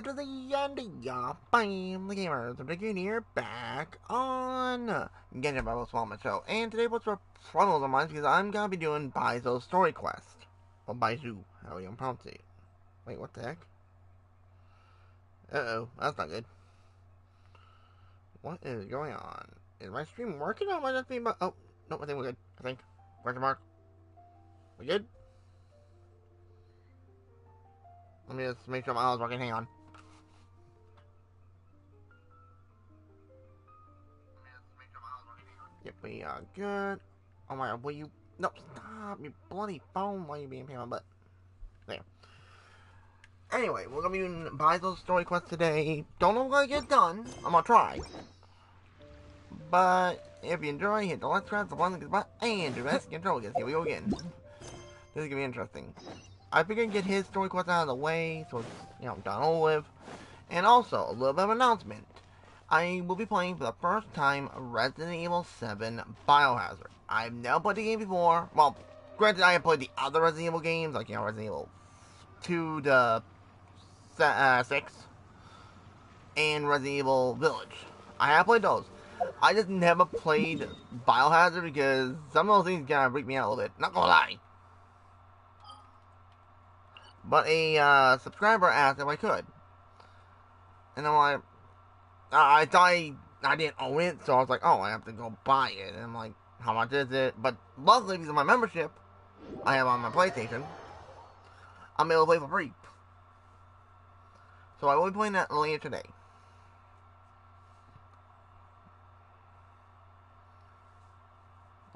to the end, yeah, bam, the gamers, I'm Ricky here, back on Genshin Bible Swallowman Show, and today what's for troubles on mine, because I'm gonna be doing BAIZHU'S story quest, or BAIZHU, how you pronounce it. Wait, what the heck? Uh-oh, that's not good. What is going on? Is my stream working, or am I just being, oh, no, I think we're good, I think. Question mark. We good? Let me just make sure my audio is working. Hang on. Yep, we are good. Oh my god, will you... No, stop, you bloody phone. Why are you being a pain in my butt? There. Anyway, we're gonna be doing BAIZHU'S story quest today. Don't know if we're gonna get done. I'm gonna try. But if you enjoy, hit the like, subscribe, the button, and do best control. Here we go again. This is gonna be interesting. I figured I'd get his story quest out of the way, so it's, done all with. And also, a little bit of an announcement. I will be playing for the first time Resident Evil 7 Biohazard. I've never played the game before. Well, granted, I have played the other Resident Evil games, like, Resident Evil 2 to 6, and Resident Evil Village. I have played those. I just never played Biohazard because some of those things kind of freak me out a little bit. Not gonna lie. But a subscriber asked if I could. And I'm like, I thought I didn't own it, so I was like, oh, I have to go buy it. And I'm like, how much is it? But luckily, because of my membership I have on my PlayStation, I'm able to play for free. So I will be playing that later today.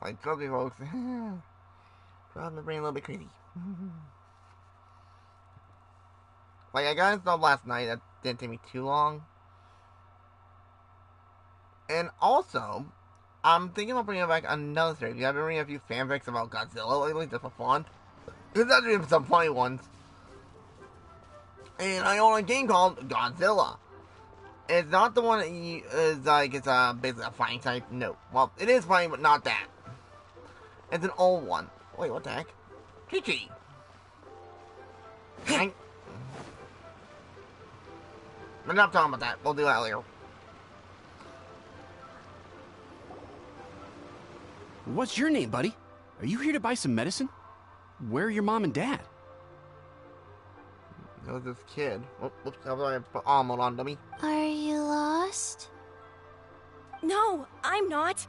Like, trust me, folks. Drives my brain a little bit crazy. Like, I got installed last night. That didn't take me too long. And also, I'm thinking of bringing back another series. I've been reading a few fanfics about Godzilla lately, just for fun. There's actually some funny ones. And I own a game called Godzilla. It's not the one that is like, it's basically a fighting type. No. Well, it is fighting, but not that. It's an old one. Wait, what the heck? Chi-Chi. We're not talking about that. We'll do that later. What's your name, buddy? Are you here to buy some medicine? Where are your mom and dad? It was this kid. Oops, I was going to put armor on dummy. Are you lost? No, I'm not.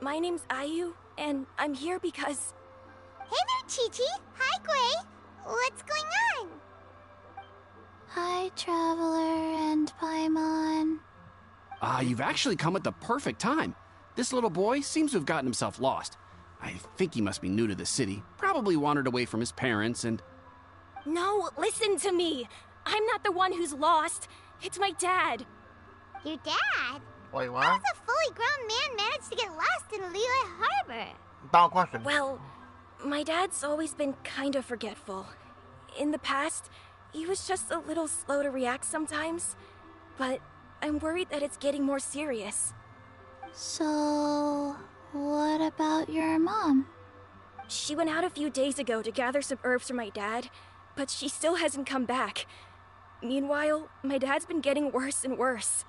My name's Ayu, and I'm here because... Hey there, Chi-Chi. Hi, Gray. What's going on? Hi, Traveler and Paimon. You've actually come at the perfect time. This little boy seems to have gotten himself lost. I think he must be new to the city. Probably wandered away from his parents and... No, listen to me. I'm not the one who's lost. It's my dad. Your dad? Wait, what? How does a fully grown man manage to get lost in Liyue Harbor? Bad question. Well, my dad's always been kind of forgetful. In the past, he was just a little slow to react sometimes. But I'm worried that it's getting more serious. So, what about your mom? She went out a few days ago to gather some herbs for my dad, but she still hasn't come back. Meanwhile, my dad's been getting worse and worse.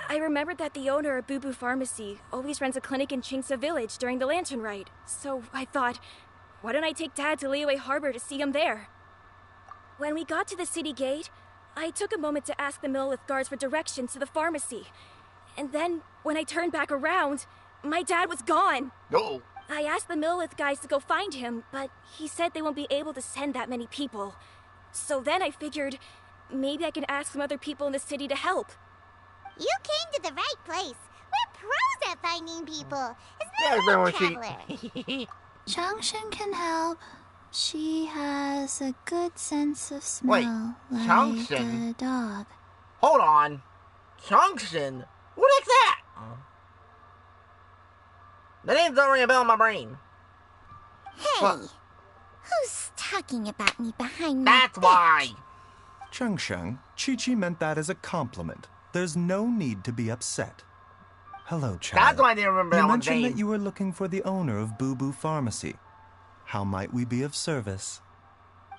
I remembered that the owner of Boo Boo Pharmacy always runs a clinic in Chingsa Village during the Lantern Rite, so I thought, why don't I take Dad to Liyue Harbor to see him there? When we got to the city gate, I took a moment to ask the Millith guards for directions to the pharmacy. And then, when I turned back around, my dad was gone. No. I asked the Millith guys to go find him, but he said they won't be able to send that many people. So then I figured, maybe I can ask some other people in the city to help. You came to the right place. We're pros at finding people. Isn't that right, Traveler? Changshin can help. She has a good sense of smell. Wait, like Changshin? a dog. Hold on. Changshin? What is that? The name's don't ring a bell in my brain. Hey, What? who's talking about me behind my That's back? why. Chengsheng, Chi-Chi meant that as a compliment. There's no need to be upset. Hello, child. That's why I didn't remember You that one's mentioned name. that you were looking for the owner of Boo Boo Pharmacy. How might we be of service?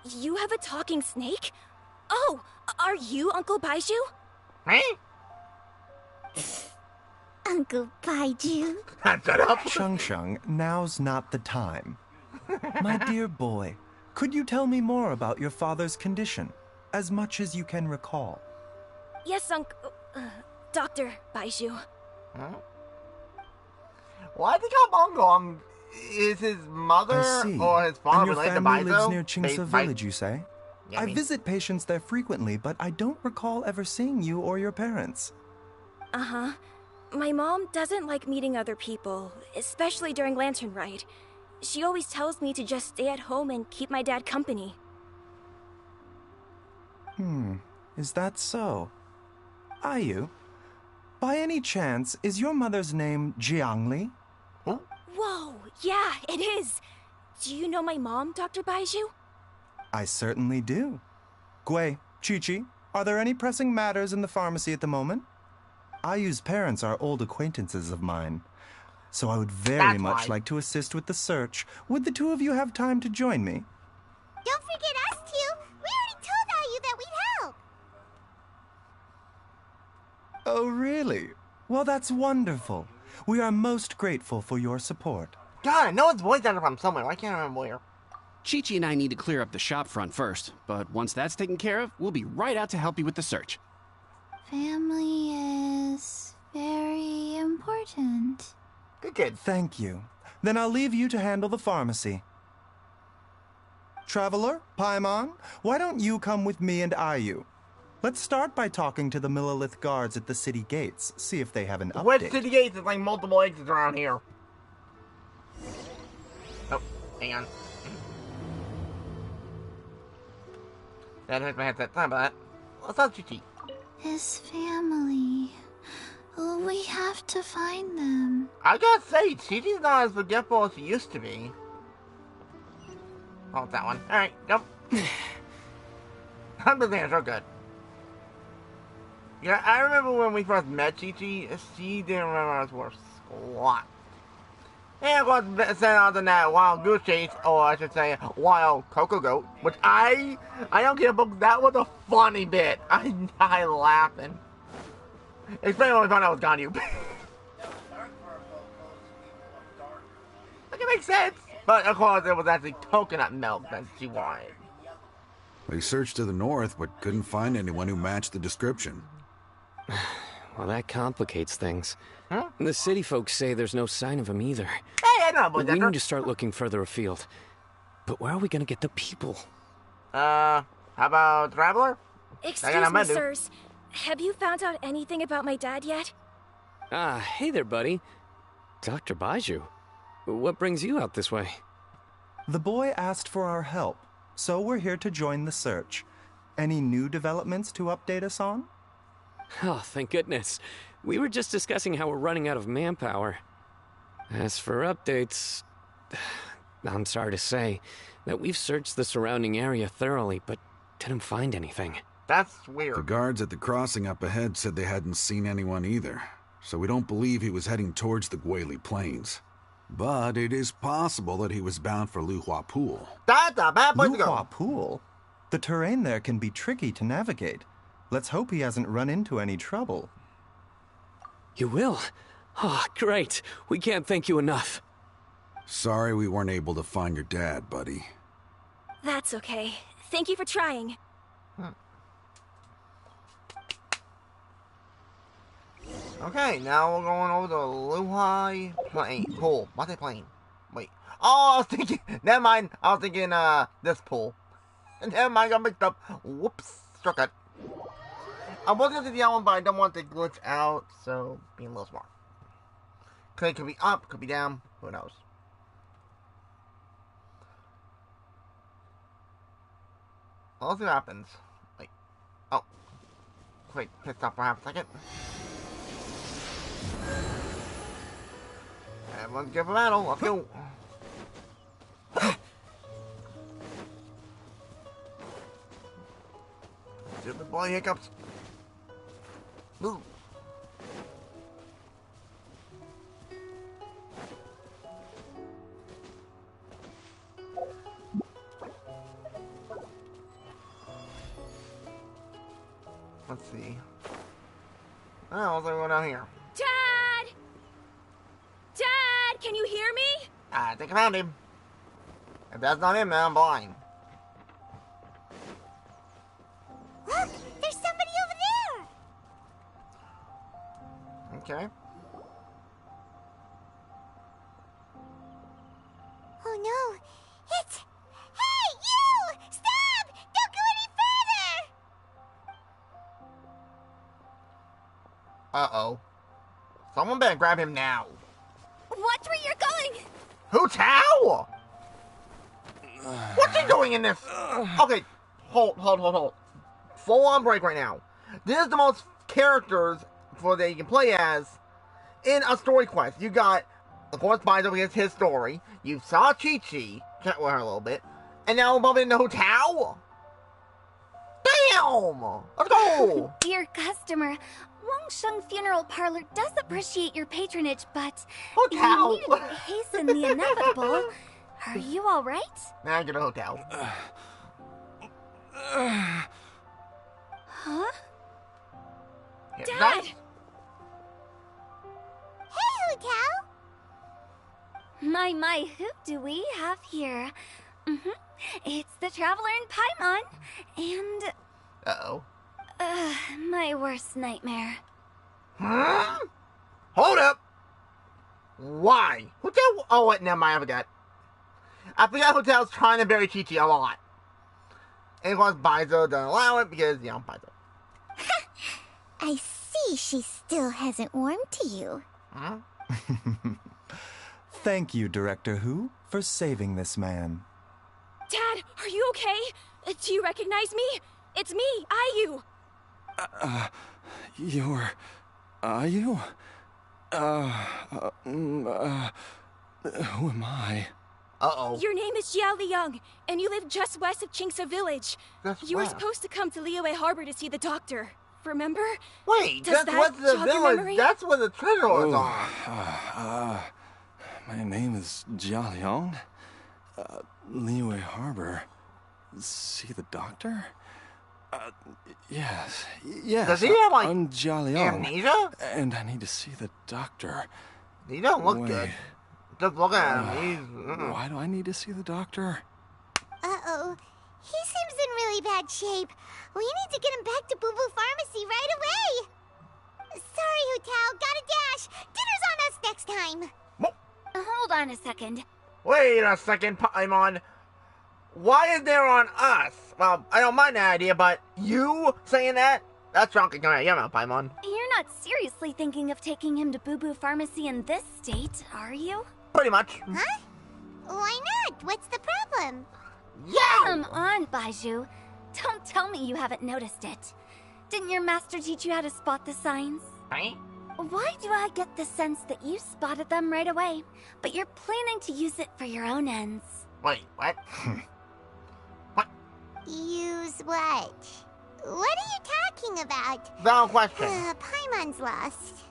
You have a talking snake? Oh, Are you Uncle Baizhu? Me? Uncle Baizhu. Shut up. Sheng, now's not the time. My dear boy, could you tell me more about your father's condition, as much as you can recall? Yes, Dr. Baizhu. Huh? Why did he call him Uncle? Is his mother I see. or his And father your related to family lives Baizo? near Qingce Village, you say? Yeah, I visit patients there frequently, but I don't recall ever seeing you or your parents. Uh-huh. My mom doesn't like meeting other people, especially during Lantern Rite. She always tells me to just stay at home and keep my dad company. Is that so? Ayu, by any chance, is your mother's name Jiangli? Huh? Whoa, yeah, it is. Do you know my mom, Dr. Baizhu? I certainly do. Gui, Chi-Chi, are there any pressing matters in the pharmacy at the moment? Ayu's parents are old acquaintances of mine, so I would very much like to assist with the search. Would the two of you have time to join me? Don't forget us two. We already told Ayu that we'd help. Oh, really? Well, that's wonderful. We are most grateful for your support. God, I know his voice out from somewhere. I can't remember where. Chi-Chi and I need to clear up the shop front first, but once that's taken care of, we'll be right out to help you with the search. Family is very important. Good kid. Thank you. Then I'll leave you to handle the pharmacy. Traveler, Paimon, why don't you come with me and Ayu? Let's start by talking to the Millilith guards at the city gates, see if they have an update. Which city gates? There's like multiple exits around here. Oh, hang on. That hurt my headset. Sorry about that. What's up, Chi-Chi? His family. Oh, we have to find them. I gotta say, Chi-Chi's not as forgetful as she used to be. Oh, it's that one. Alright, nope. I'm just saying, so good. Yeah, I remember when we first met Chi-Chi, she didn't remember us for squat. And of course, sent out in that wild goose chase, or I should say, wild cocoa goat, which I don't care about. That was a funny bit. I died laughing. Especially when we found out it was Ganyu. Like, it makes sense. But of course, it was actually coconut milk that she wanted. They searched to the north, but couldn't find anyone who matched the description. Well, that complicates things. Huh? The city folks say there's no sign of him either. Hey, I know about that. We need to start looking further afield. But where are we gonna get the people? How about Traveler? Excuse me, sirs. Have you found out anything about my dad yet? Ah, hey there, buddy. Dr. Baizhu. What brings you out this way? The boy asked for our help, so we're here to join the search. Any new developments to update us on? Oh, thank goodness. We were just discussing how we're running out of manpower. As for updates, I'm sorry to say that we've searched the surrounding area thoroughly, but didn't find anything. That's weird. The guards at the crossing up ahead said they hadn't seen anyone either, so we don't believe he was heading towards the Guili Plains. But it is possible that he was bound for Luhua Pool. That's a bad place to go. Luhua Pool? The terrain there can be tricky to navigate. Let's hope he hasn't run into any trouble. You will? Oh, great. We can't thank you enough. Sorry we weren't able to find your dad, buddy. That's okay. Thank you for trying. Okay, now we're going over the Luhai pool. What's that plane? Wait. Oh, I was thinking. Never mind. I was thinking this pool. Never mind. Got mixed up. Whoops. Shortcut. I was gonna do the other one, but I don't want to glitch out, so being a little smart. It could be up, could be down. Who knows? Well, let's see what happens. Wait. Oh. Quick, pit stop for half a second. Everyone's good for battle. Let's go. Stupid boy hiccups. Ooh. Let's see. Oh, what's going on here? Dad! Dad, can you hear me? I think I found him. If that's not him, then I'm blind. Look, there's somebody over there. Okay. Oh no, it's... Hey, you! Stop! Don't go any further! Uh-oh. Someone better grab him now. Watch where you're going! Hu Tao! What's he doing in this? Okay, hold. Full on break right now. This is the most characters that you can play as in a story quest. You got, of course, Baizu gets his story. You saw Chi-Chi, chat with her a little bit. And now we're bumping into Hu Tao. Damn! Let's go! Dear customer, Wangsheng Funeral Parlor does appreciate your patronage, but Hu Tao! you need to hasten the inevitable. Are you alright? Now get a hotel. Huh? Dad! Hey, Hu Tao! My, who do we have here? It's the Traveler in Paimon, and... Uh-oh. my worst nightmare. Huh? Hold up! Why? Hu Tao... Oh, wait, never mind, I forgot. Hu Tao's trying to bury Chi-Chi a lot. And of course, Baizu doesn't allow it because, you know, Baizu. I see she still hasn't warmed to you. Huh? Thank you, Director Hu, for saving this man. Dad, are you okay? Do you recognize me? It's me, Ayu. You're... Ayu? Who am I? Uh-oh. Your name is Jiao Liang, and you live just west of Qingce Village. You were west. supposed to come to Liyue Harbor to see the doctor. Remember? Wait, Does that's that what's the jog your village. memory? That's where the treasure was on. My name is Jia Liang. Liyue Harbor. See the doctor? Yes. Does he have, like, I'm Jia Liang. amnesia? And I need to see the doctor. He don't look Wait. good. Just look at him. He's... Why do I need to see the doctor? Uh-oh. He seems in really bad shape. We need to get him back to Boo Boo Pharmacy right away. Sorry, Hu Tao. Gotta dash. Dinner's on us next time. Hold on a second. Wait a second, Paimon. Why is there on us? Well, I don't mind that idea, but you saying that? That's wrong. Come here, yeah, Paimon. You're not seriously thinking of taking him to Boo Boo Pharmacy in this state, are you? Pretty much. Huh? Why not? What's the problem? Yeah! Come on, Baizhu. Don't tell me you haven't noticed it. Didn't your master teach you how to spot the signs? Right? Why do I get the sense that you spotted them right away, but you're planning to use it for your own ends? Wait, what? What? Use what? What are you talking about? No question. Paimon's lost.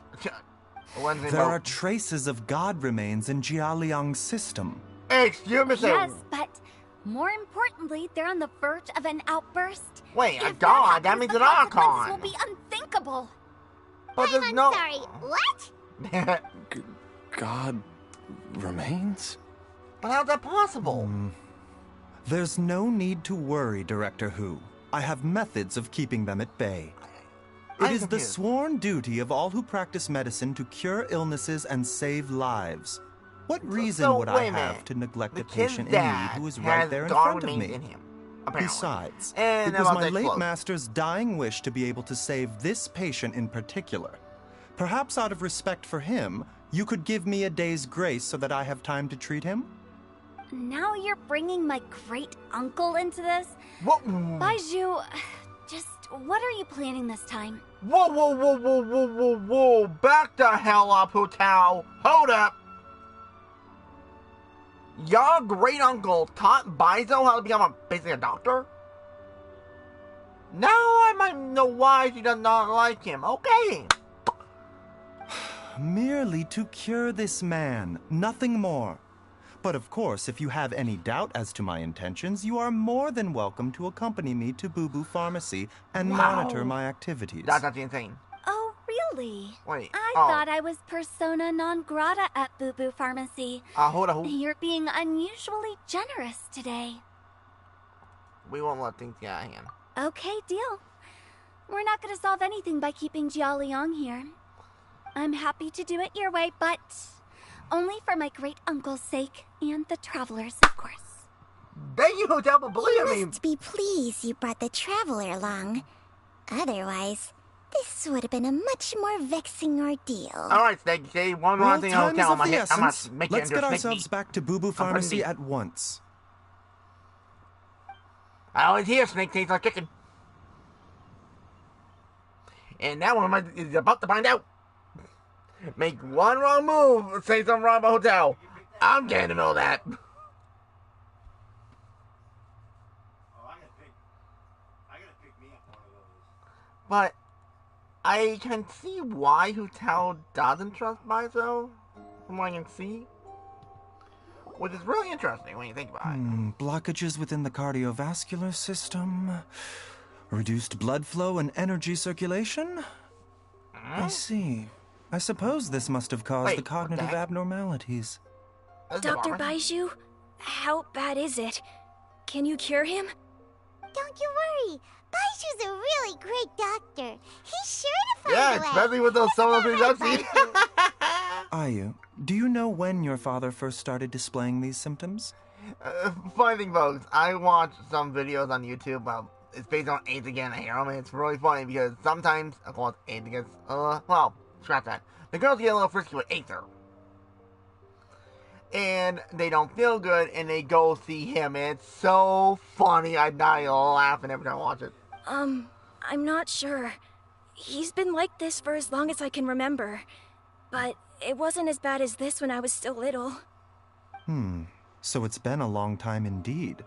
There are traces of god remains in Jia Liang's system. Excuse me, sir. Yes, but more importantly, they're on the verge of an outburst. Wait, a If god? That happens, means the an consequences archon. will be unthinkable. But there's I'm no... sorry. What? God remains? But how's that possible? There's no need to worry, Director Hu. I have methods of keeping them at bay. It is the confused. sworn duty of all who practice medicine to cure illnesses and save lives. What reason would I wait a have minute. to neglect The a kid's patient in need dad who is has right there in god front of remains me? in him, apparently. Besides, And it was about my that late cloak. master's dying wish to be able to save this patient in particular. Perhaps out of respect for him, you could give me a day's grace so that I have time to treat him? Now you're bringing my great uncle into this? What? Baizhu, just what are you planning this time? Whoa. Back the hell up, Hu Tao. Hold up. Your great uncle taught Baizu how to become basically a doctor? Now I might know why she does not like him. Okay. Merely to cure this man, nothing more. But of course, if you have any doubt as to my intentions, you are more than welcome to accompany me to Boo Boo Pharmacy and monitor my activities. That's actually insane. Oh, really? Wait. I thought I was persona non grata at Boo Boo Pharmacy. Hold on. You're being unusually generous today. We won't let things get out of hand. Okay, deal. We're not going to solve anything by keeping Jialiang here. I'm happy to do it your way, but only for my great uncle's sake and the travelers, of course. Thank you, Hotel, but believe me. You must be pleased you brought the traveler along. Otherwise, this would have been a much more vexing ordeal. Alright, Snake, say one more thing, Hotel. I'm gonna make Let's get ourselves back to Boo Boo Pharmacy at once. I always hear Snake tastes like chicken. And that one is about to find out. Make one wrong move, say something wrong about Hotel. I'm getting to know that. But I can see why Hotel doesn't trust BAIZHU, from what I can see. Which is really interesting when you think about it. Blockages within the cardiovascular system, reduced blood flow and energy circulation? I see. I suppose this must have caused the cognitive abnormalities. Dr. BAIZHU, how bad is it? Can you cure him? Don't you worry. BAIZHU's a really great doctor. He's sure to find a way. Yeah, especially with those some of those things I've seen. Ayu, do you know when your father first started displaying these symptoms? Funny thing, folks, I watched some videos on YouTube about it's based on AIDS again harem, and it's really funny because sometimes, of course, AIDS against, well, scratch that. The girls get a little frisky with Aether. And they don't feel good, and they go see him, and it's so funny. I die laughing every time I watch it. I'm not sure. He's been like this for as long as I can remember. But it wasn't as bad as this when I was still little. So it's been a long time indeed.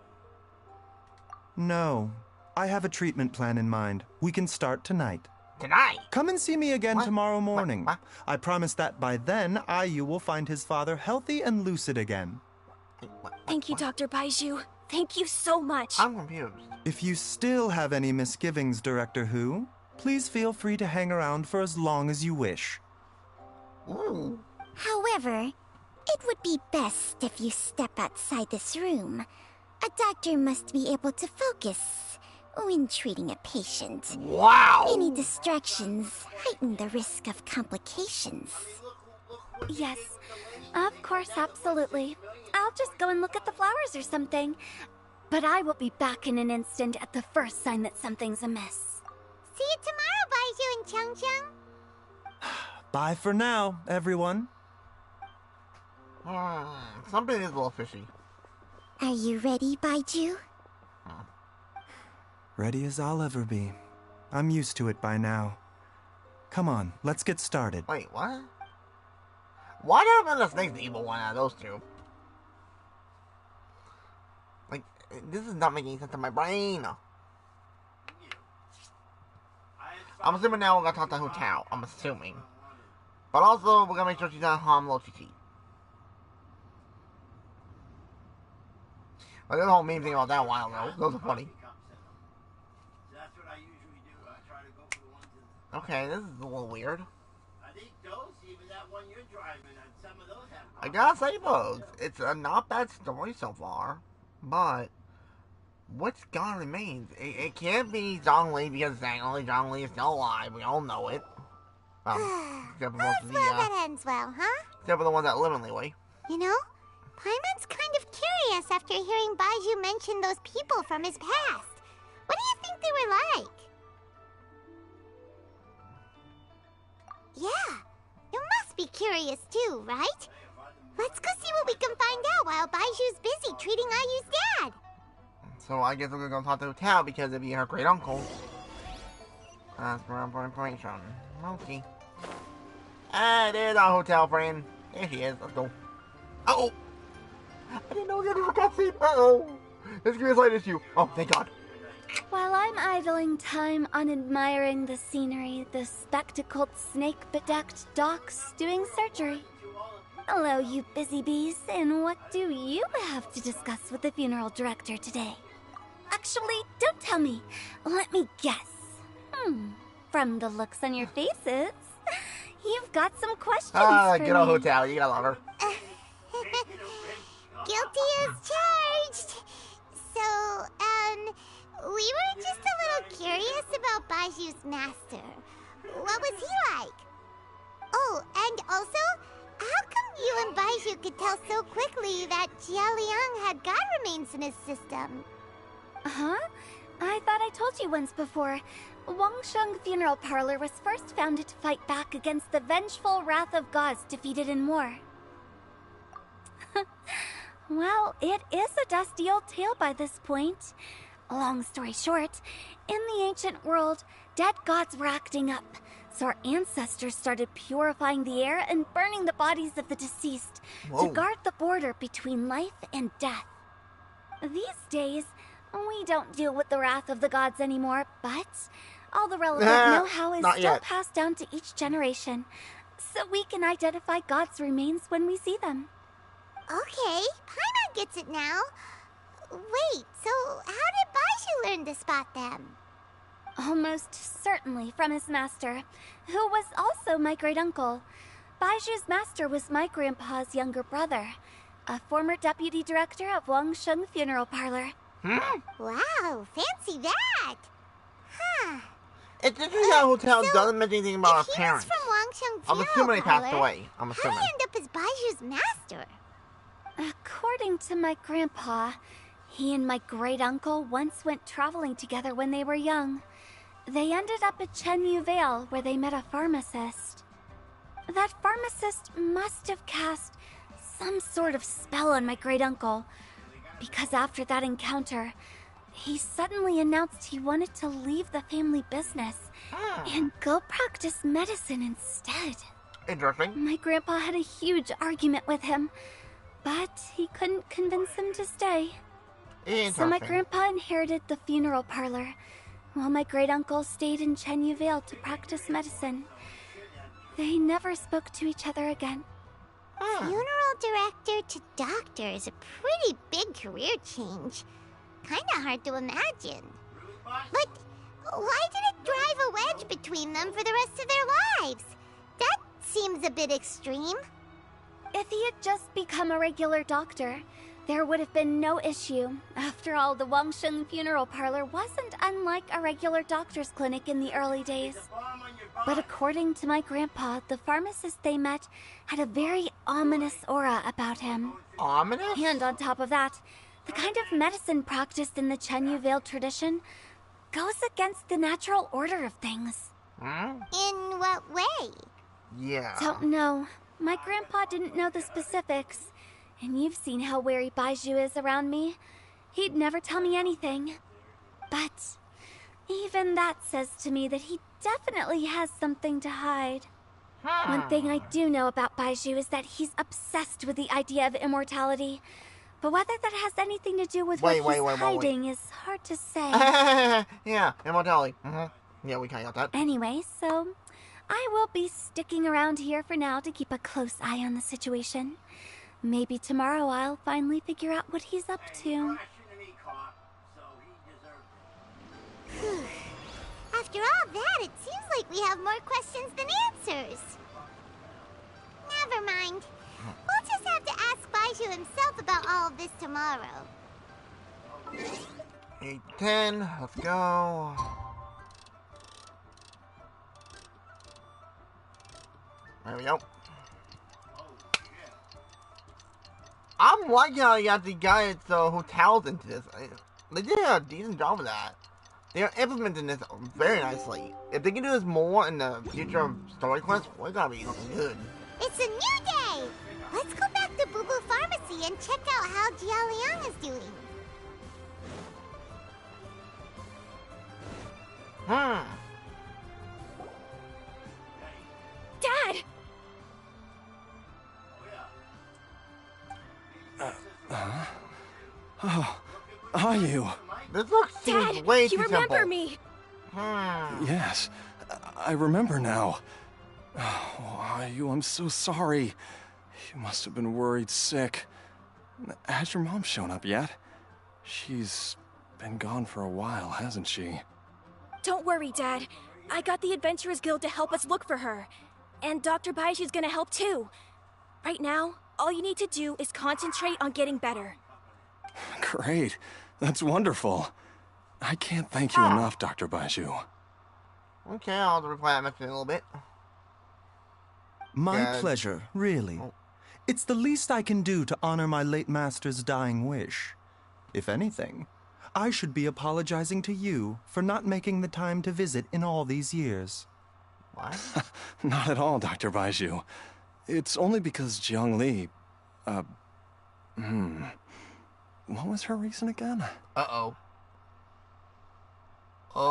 No, I have a treatment plan in mind. We can start tonight. Tonight? Come and see me again tomorrow morning. What? I promise that by then, Ayu will find his father healthy and lucid again. Thank you, Dr. BAIZHU. Thank you so much. I'm confused. If you still have any misgivings, Director Who, please feel free to hang around for as long as you wish. Ooh. However, it would be best if you step outside this room. A doctor must be able to focus when treating a patient. Wow! Any distractions heighten the risk of complications. Yes, of course, absolutely. I'll just go and look at the flowers or something. But I will be back in an instant at the first sign that something's amiss. See you tomorrow, BAIZHU and Chang-Chang. Bye for now, everyone. Something is a little fishy. Are you ready, BAIZHU? Ready as I'll ever be. I'm used to it by now. Come on, let's get started. Wait, what? Why did I the Snake's the evil one out of those two? Like, this is not making sense in my brain. I'm assuming now we're gonna talk to Hu Tao. I'm assuming. But also, we're gonna make sure she's not harm Lo Chi. Like, there's a whole meme thing about that a while ago. Those are funny. Okay, this is a little weird. I gotta say, folks, it's a not bad story so far, but what's gonna remain? It can't be Zhongli because technically Zhongli is still alive. We all know it. Except for most of the, that ends well, huh? except for the ones that live in Liyue. You know, Paimon's kind of curious after hearing BAIZHU mention those people from his past. What do you think they were like? Yeah, you must be curious too, right? Let's go see what we can find out while BAIZHU's busy treating Ayu's dad. So I guess we're gonna go talk to Hu Tao because it'd be her great uncle. Ask for information. Okay. Ah, there's our hotel friend. There she is. Let's go. Uh-oh! I didn't know we had a cutscene. Uh-oh! Let's give us light issue. Oh, thank God. While I'm idling time on admiring the scenery, the spectacled snake-bedecked docs doing surgery. Hello, you busy bees, and what do you have to discuss with the funeral director today? Actually, don't tell me. Let me guess. From the looks on your faces, you've got some questions for good old me. hotel. You gotta love her. Guilty as charged. So, we were just a little curious about BAIZHU'S master. What was he like? Oh, and also, how come you and BAIZHU could tell so quickly that Jia Liang had god remains in his system? Huh? I thought I told you once before. Wangsheng Funeral Parlor was first founded to fight back against the vengeful wrath of gods defeated in war. Well, it is a dusty old tale by this point. Long story short, in the ancient world, dead gods were acting up, so our ancestors started purifying the air and burning the bodies of the deceased to guard the border between life and death. These days, we don't deal with the wrath of the gods anymore, but all the relevant know-how is still passed down to each generation, so we can identify gods' remains when we see them. Okay, Paimon gets it now. Wait, so how did BAIZHU learn to spot them? Almost certainly from his master, who was also my great-uncle. BAIZHU'S master was my grandpa's younger brother, a former deputy director of Wangsheng Funeral Parlor. Wow, fancy that! Huh. It's interesting that hotel doesn't mention anything about our parents. From Wangsheng I'm Funeral assuming they passed Parlor, away. I'm assuming. How did he end up as BAIZHU'S master? According to my grandpa, he and my great-uncle once went traveling together when they were young. They ended up at Chenyu Vale, where they met a pharmacist. That pharmacist must have cast some sort of spell on my great-uncle, because after that encounter, he suddenly announced he wanted to leave the family business and go practice medicine instead. Interesting. My grandpa had a huge argument with him, but he couldn't convince him to stay. So my grandpa inherited the funeral parlor, while my great-uncle stayed in Chenyu Vale to practice medicine. They never spoke to each other again. Funeral director to doctor is a pretty big career change. Kinda hard to imagine. But why did it drive a wedge between them for the rest of their lives? That seems a bit extreme. If he had just become a regular doctor, there would have been no issue. After all, the Wangsheng Funeral Parlor wasn't unlike a regular doctor's clinic in the early days. But according to my grandpa, the pharmacist they met had a very ominous aura about him. Ominous? And on top of that, the kind of medicine practiced in the Chenyu Vale tradition goes against the natural order of things. In what way? Yeah. Don't know. My grandpa didn't know the specifics. And you've seen how wary BAIZHU is around me. He'd never tell me anything. But even that says to me that he definitely has something to hide. One thing I do know about BAIZHU is that he's obsessed with the idea of immortality. But whether that has anything to do with what he's hiding is hard to say. Yeah, immortality. Yeah, we kind of got that. Anyway, so I will be sticking around here for now to keep a close eye on the situation. Maybe tomorrow I'll finally figure out what he's up to. After all that, it seems like we have more questions than answers. Never mind. We'll just have to ask BAIZHU himself about all of this tomorrow. 8:10, let's go. There we go. I'm liking how you got the guys who talent into this. They did a decent job of that. They are implementing this very nicely. If they can do this more in the future of story quests, we're gonna be looking good. It's a new day! Let's go back to Boo Boo Pharmacy and check out how Jia Liang is doing. Dad! Oh, are you? This looks Dad, way too you remember simple. me! Yes, I remember now. Oh, Ayu, I'm so sorry. You must have been worried sick. Has your mom shown up yet? She's been gone for a while, hasn't she? Don't worry, Dad. I got the Adventurers Guild to help us look for her. And Dr. Baizhu's gonna help too. Right now, all you need to do is concentrate on getting better. Great. That's wonderful. I can't thank you enough, Dr. Baizhu. Okay, I'll reply that message in a little bit. My pleasure, really. It's the least I can do to honor my late master's dying wish. If anything, I should be apologizing to you for not making the time to visit in all these years. What? Not at all, Dr. Baizhu. It's only because Jiang Li... What was her reason again? Uh-oh.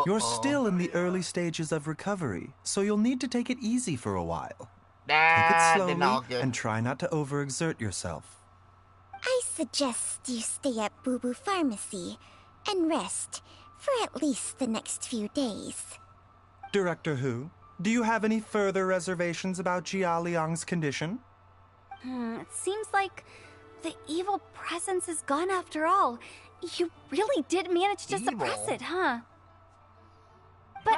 You're still in the early stages of recovery, so you'll need to take it easy for a while. Take it slowly and try not to overexert yourself. I suggest you stay at Boo Boo Pharmacy and rest for at least the next few days. Director Hu, do you have any further reservations about Jia Liang's condition? It seems like the evil presence is gone after all. You really did manage to suppress it, huh? But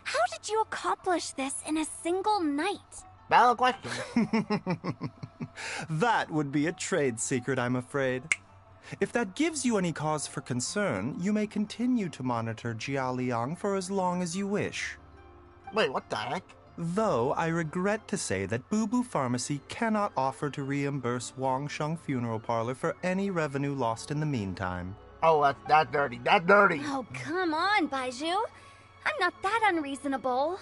how did you accomplish this in a single night? Valid question. That would be a trade secret, I'm afraid. If that gives you any cause for concern, you may continue to monitor Jia Liang for as long as you wish. Wait, what the heck? Though I regret to say that Boo Boo Pharmacy cannot offer to reimburse Wang Sheng Funeral Parlor for any revenue lost in the meantime. Oh, that's dirty. That's dirty. Oh, come on, Baizhu. I'm not that unreasonable.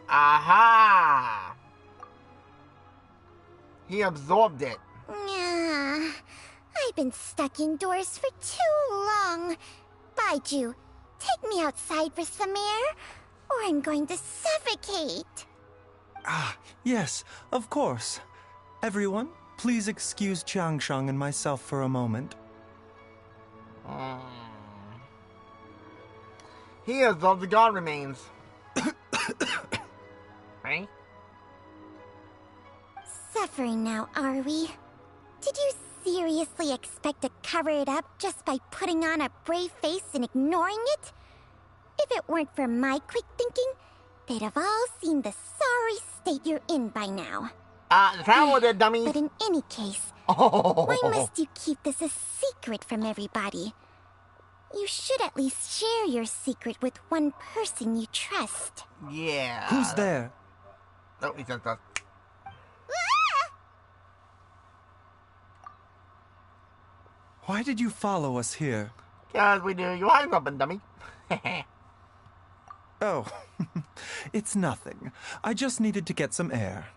Aha! He absorbed it. Yeah, I've been stuck indoors for too long. Baizhu, take me outside for some air, or I'm going to suffocate. Yes, of course. Everyone, please excuse Changsheng and myself for a moment. He absorbed the god remains. Right? Suffering now, are we? Did you seriously expect to cover it up just by putting on a brave face and ignoring it? If it weren't for my quick thinking, they'd have all seen the sorry state you're in by now. The travel with it, dummy. But in any case, why must you keep this a secret from everybody? You should at least share your secret with one person you trust. Yeah. Who's there? Oh, he says that. Why did you follow us here? Because we do. You eyes open, dummy. Oh, it's nothing. I just needed to get some air.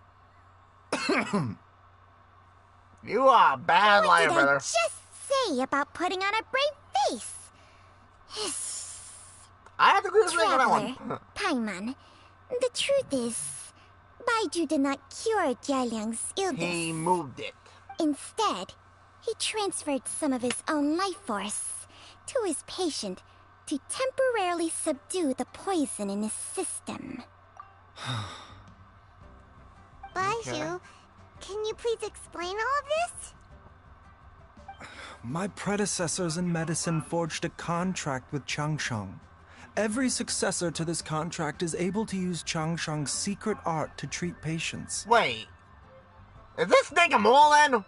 You are a bad liar, What did I brother. just say about putting on a brave face? I have to agree with that Traveler, one. Paimon, the truth is, Baizhu did not cure Jia Liang's illness. He moved it. Instead, he transferred some of his own life force to his patient to temporarily subdue the poison in his system. Baizhu, can you please explain all of this? My predecessors in medicine forged a contract with Changsheng. Every successor to this contract is able to use Changsheng's secret art to treat patients. Wait. Is this thing a mole then?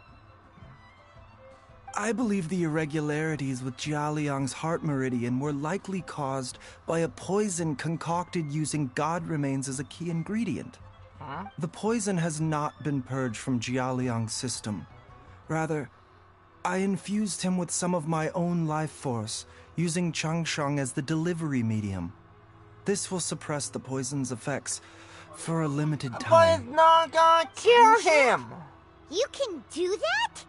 I believe the irregularities with Jia Liang's heart meridian were likely caused by a poison concocted using god remains as a key ingredient. Huh? The poison has not been purged from Jia Liang's system. Rather, I infused him with some of my own life force, using Changsheng as the delivery medium. This will suppress the poison's effects for a limited But time. it's not gonna cure him. You can do that?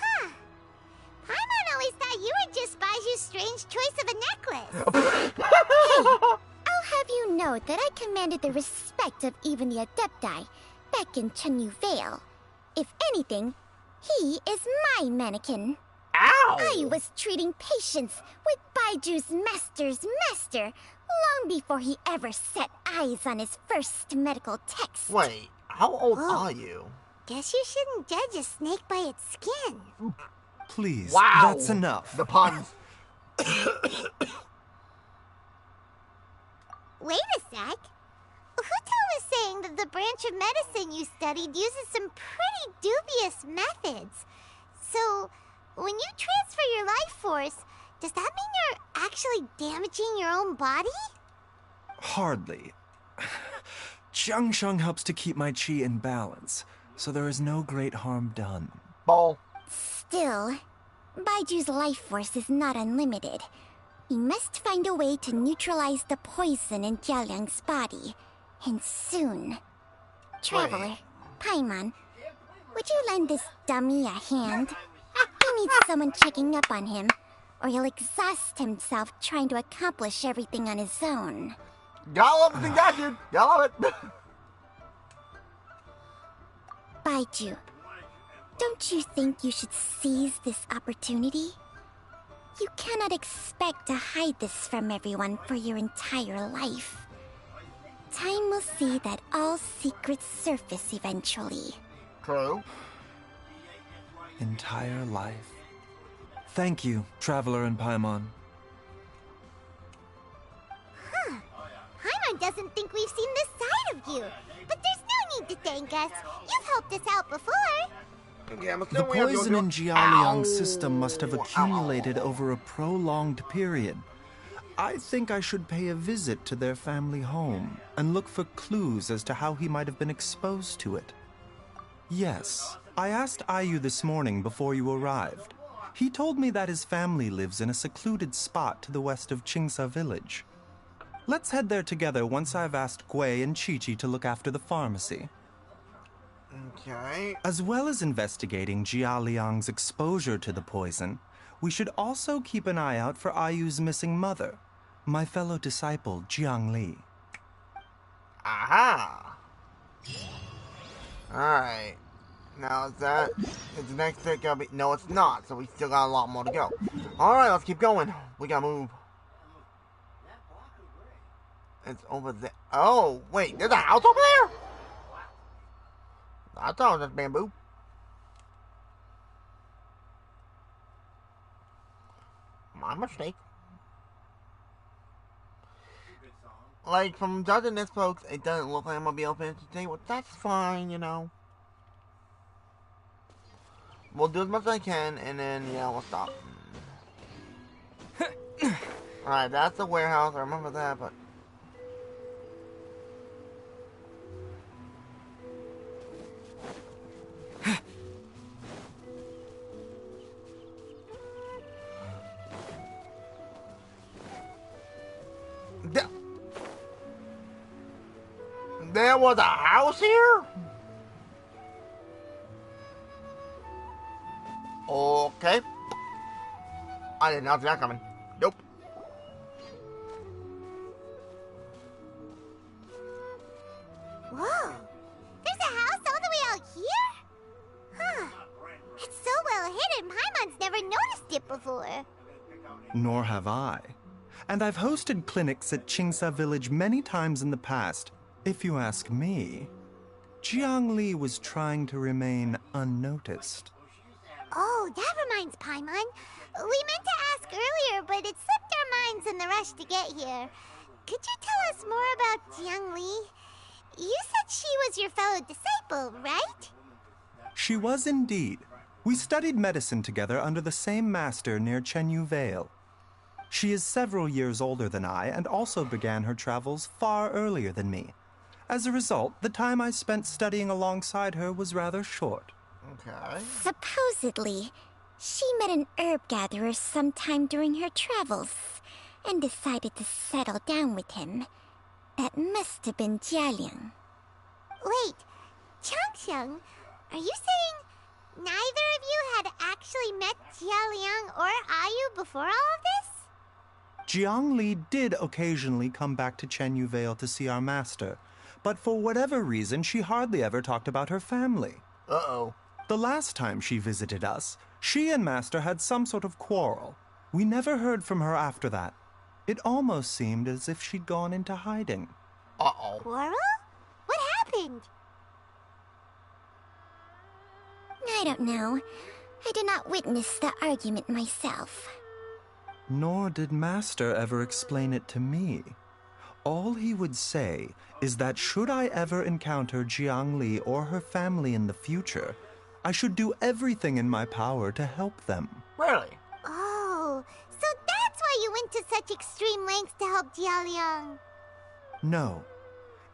Huh. Paimon always thought you were just Baizhu's strange choice of a necklace. Hey, I'll have you know that I commanded the respect of even the Adepti back in Chenyu Vale. If anything, he is my mannequin. Ow! I was treating patients with BAIZHU'S master's master long before he ever set eyes on his first medical text. Wait, how old are you? Guess you shouldn't judge a snake by its skin. Please, Wow. that's enough. The puns. Wait a sec. Huto was saying that the branch of medicine you studied uses some pretty dubious methods. So, when you transfer your life force, does that mean you're actually damaging your own body? Hardly. Jiangsheng helps to keep my chi in balance, so there is no great harm done. Ball. Still, BAIZHU'S life force is not unlimited. We must find a way to neutralize the poison in Jialiang's body. And soon. Traveler, Paimon, would you lend this dummy a hand? He needs someone checking up on him, or he'll exhaust himself trying to accomplish everything on his own. Y'all love it, got you. Y'all love it. BAIZHU, don't you think you should seize this opportunity? You cannot expect to hide this from everyone for your entire life. Time will see that all secrets surface eventually. True. Entire life. Thank you, Traveler and Paimon. Paimon doesn't think we've seen this side of you. But there's no need to thank us. You've helped us out before. The poison in Jialiang's system must have accumulated over a prolonged period. I think I should pay a visit to their family home and look for clues as to how he might have been exposed to it. Yes, I asked Ayu this morning before you arrived. He told me that his family lives in a secluded spot to the west of Qingsa village. Let's head there together once I've asked Gui and Chi-Chi to look after the pharmacy. Okay. As well as investigating Jialiang's exposure to the poison, we should also keep an eye out for Ayu's missing mother, my fellow disciple, Jiangli. Aha! Alright. Now is the next bit gonna be... No, it's not, so we still got a lot more to go. Alright, let's keep going. We gotta move. It's over there. Oh, wait, there's a house over there? I thought it was just bamboo. My mistake. Like, from judging this, folks, it doesn't look like I'm gonna be able to finish today, but that's fine, you know. We'll do as much as I can, and then, yeah, we'll stop. Alright, that's the warehouse, I remember that, but... There was a house here? Okay. I did not see that coming. Nope. Whoa! There's a house all the way out here? Huh. It's so well hidden, Paimon's never noticed it before. Nor have I. And I've hosted clinics at Qingsa village many times in the past. If you ask me, Jiangli was trying to remain unnoticed. Oh, that reminds Paimon. We meant to ask earlier, but it slipped our minds in the rush to get here. Could you tell us more about Jiangli? You said she was your fellow disciple, right? She was indeed. We studied medicine together under the same master near Chenyu Vale. She is several years older than I and also began her travels far earlier than me. As a result, the time I spent studying alongside her was rather short. Okay. Supposedly, she met an herb gatherer sometime during her travels and decided to settle down with him. That must have been Jialiang. Wait, Changxiang, are you saying neither of you had actually met Jialiang or Ayu before all of this? Jiangli did occasionally come back to Chenyu Vale to see our master, but for whatever reason, she hardly ever talked about her family. Uh-oh. The last time she visited us, She and Master had some sort of quarrel. We never heard from her after that. It almost seemed as if she'd gone into hiding. Uh-oh. Quarrel? What happened? I don't know. I did not witness the argument myself. Nor did Master ever explain it to me. All he would say is that should I ever encounter Jiangli or her family in the future, I should do everything in my power to help them. Really? Oh, so that's why you went to such extreme lengths to help Jialiang. No.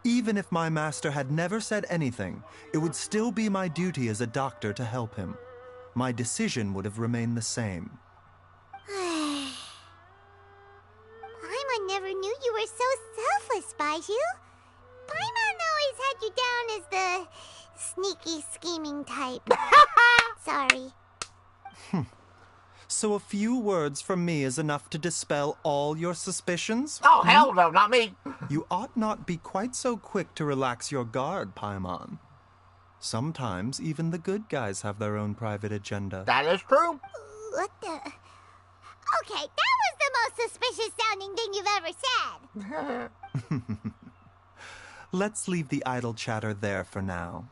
Even if my master had never said anything, it would still be my duty as a doctor to help him. My decision would have remained the same. Paimon never knew you were so selfless, Baizhu. Paimon always had you down as the sneaky, scheming type. Sorry. So a few words from me is enough to dispel all your suspicions? Oh, hell no, not me. You ought not be quite so quick to relax your guard, Paimon. Sometimes even the good guys have their own private agenda. That is true. What the... Okay, that was the most suspicious sounding thing you've ever said. Let's leave the idle chatter there for now.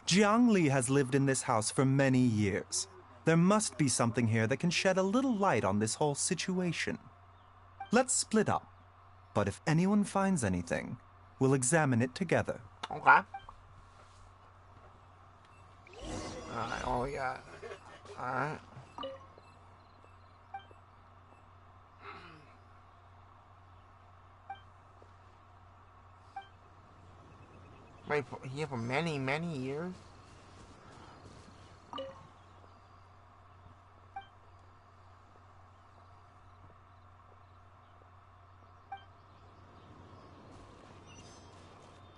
Jiangli has lived in this house for many years. There must be something here that can shed a little light on this whole situation. Let's split up. But if anyone finds anything, we'll examine it together. Okay. Alright, all we got. Alright. Wait, here for many, many years?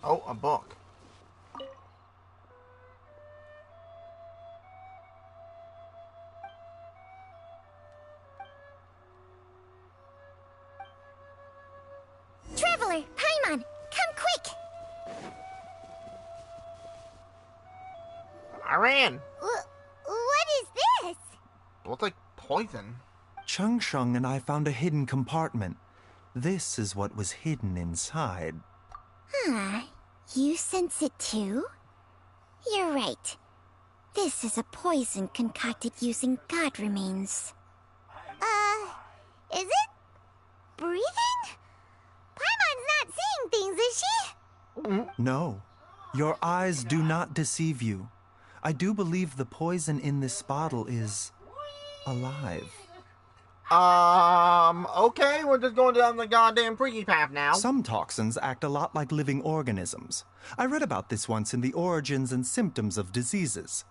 Oh, a book. Traveler, Paimon, come quick! I ran. What is this? Looks like poison. Chung Sheng and I found a hidden compartment. This is what was hidden inside. You sense it too? You're right. This is a poison concocted using god remains. Is it? Breathing? Paimon's not seeing things, is she? No, your eyes do not deceive you. I do believe the poison in this bottle is alive. Okay, we're just going down the goddamn freaky path now. Some toxins act a lot like living organisms. I read about this once in the Origins and Symptoms of Diseases.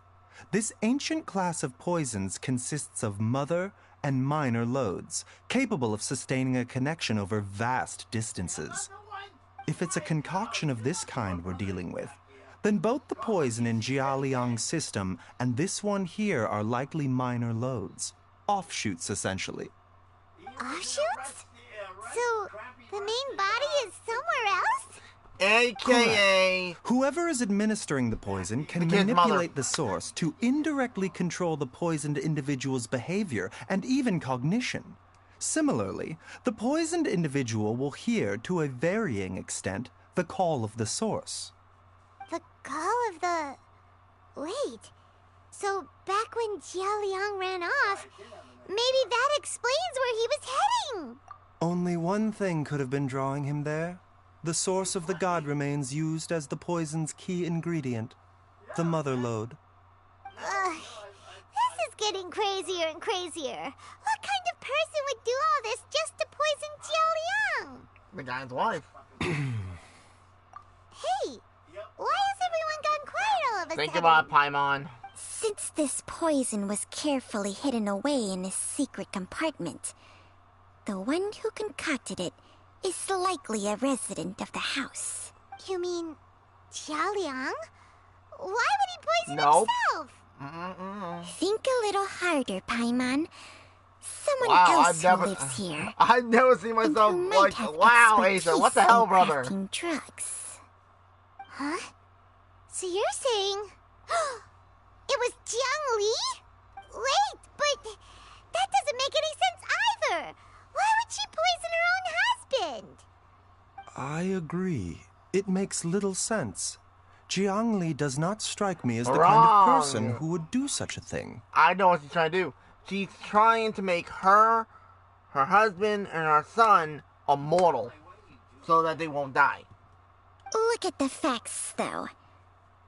This ancient class of poisons consists of mother and minor loads, capable of sustaining a connection over vast distances. If it's a concoction of this kind we're dealing with, then both the poison in Jialiang's system and this one here are likely minor loads. Offshoots, essentially. Offshoots? So, the main body is somewhere else? AKA... Whoever is administering the poison can The kid's manipulate mother. the source to indirectly control the poisoned individual's behavior and even cognition. Similarly, the poisoned individual will hear, to a varying extent, the call of the source. The call of the... Wait. So, back when Jialiang ran off, maybe that explains where he was heading! Only one thing could have been drawing him there. The source of the god remains used as the poison's key ingredient, the mother lode. This is getting crazier and crazier. What kind of person would do all this just to poison Jialiang? The guy's wife. Hey, why has everyone gone quiet all of a sudden? Think about it, Paimon. Since this poison was carefully hidden away in this secret compartment, the one who concocted it is likely a resident of the house. You mean Jialiang? Why would he poison himself? Think a little harder, Paimon. Someone else who lives here. I've never seen myself like, wow, Asa, what the hell, brother? Crafting drugs. Huh? So you're saying... It was Jiang Li? Wait, but that doesn't make any sense either. Why would she poison her own husband? I agree. It makes little sense. Jiangli does not strike me as the kind of person who would do such a thing. I know what she's trying to do. She's trying to make her husband, and her son immortal so that they won't die. Look at the facts, though.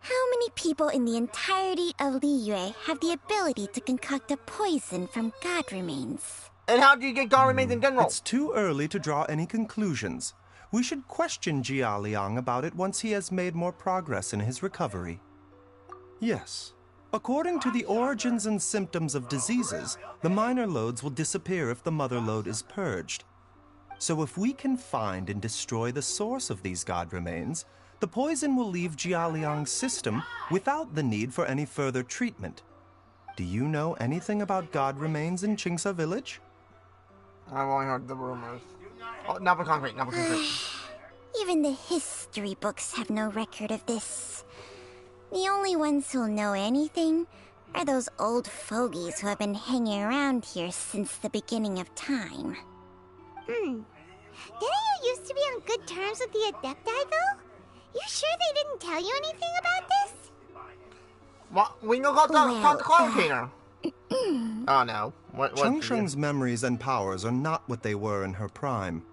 How many people in the entirety of Liyue have the ability to concoct a poison from god remains? And how do you get god remains in general? It's too early to draw any conclusions. We should question Jia Liang about it once he has made more progress in his recovery. Yes. According to the origins and symptoms of diseases, the minor loads will disappear if the mother load is purged. So if we can find and destroy the source of these god remains, the poison will leave Jia Liang's system without the need for any further treatment. Do you know anything about god remains in Qingsa village? I've only heard the rumors. Oh, not for concrete. Even the history books have no record of this. The only ones who'll know anything are those old fogies who have been hanging around here since the beginning of time. Didn't you used to be on good terms with the Adepti, though? You sure they didn't tell you anything about this? What? We can go talk to Cloud Cleaner. Oh no. Changsheng's memories and powers are not what they were in her prime.